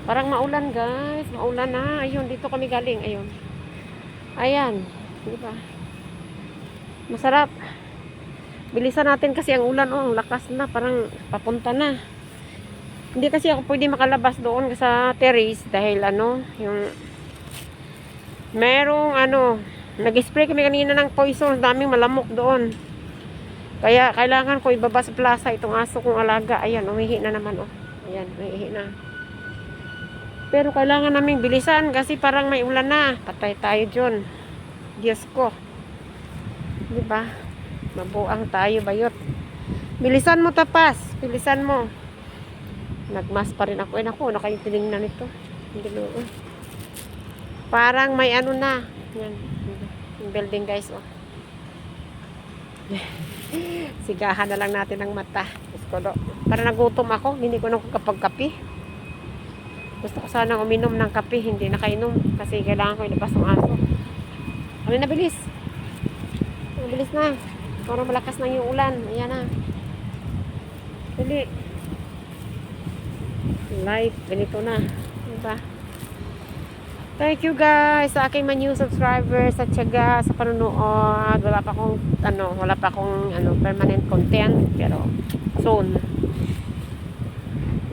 Parang maulan, guys. Maulan na. Ayun, dito kami galing. Ayun. Ayan. Di ba? Masarap. Bilisan natin kasi ang ulan, oh, ang lakas na. Parang papunta na. Hindi kasi ako pwede makalabas doon sa terrace dahil yung merong nag-spray kami kanina ng poison, daming malamok doon. Kaya kailangan ko ibaba sa plaza itong aso kong alaga. Ayan, umihi na naman, oh. Ayan, umihi na. Pero kailangan naming bilisan kasi parang may ulan na. Patay tayo dyan. Diyos ko. Diba? Mabuang tayo, bayot. Bilisan mo, tapas. Bilisan mo. Nagmas pa rin ako. Naku, nakaintiling na nito. Hindi mo. Parang may na. Yan. Yung building, guys, oh. Sigahan na lang natin ang mata. Para nagutom ako. Hindi ko na kapag-kape. Gusto ko sanang uminom ng kape. Hindi nakainom. Kasi kailangan ko ilabas ng aso. Ano na, bilis. Bilis na. Parang malakas na yung ulan. Ayan na. Dali. Life. Ganito na. Diba? Thank you guys sa aking mga new subscribers at syaga sa panonood. Wala pa akong permanent content, pero soon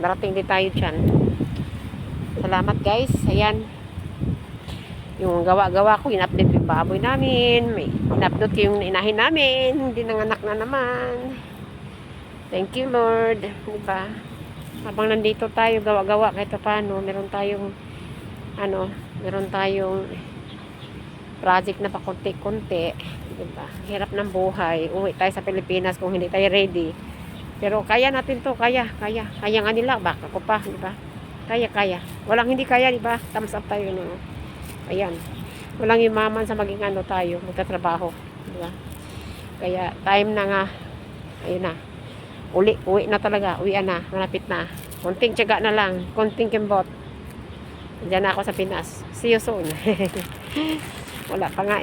darating din tayo dyan. Salamat guys. Ayan, yung gawa-gawa ko, in-update yung baboy namin, may in-upload ko yung inahin namin, hindi nanganak na naman. Thank you Lord, diba? Habang nandito tayo gawa-gawa kahit paano, meron tayong project na pakunti-kunti, diba? Hirap ng buhay. Uwi tayo sa Pilipinas kung hindi tayo ready. Pero kaya natin to, kaya nga nila, baka ko pa, diba? Kaya. Walang hindi kaya, diba? Thumbs up tayo, no? Ayan. Walang yumaman sa maging tayo, magtatrabaho, diba? Kaya time na nga, ayun na. Uwi na talaga, uwian na, malapit na. Konting tiyaga na lang, konting kimbot. Diyan ako sa Pinas. See you soon. Wala pa nga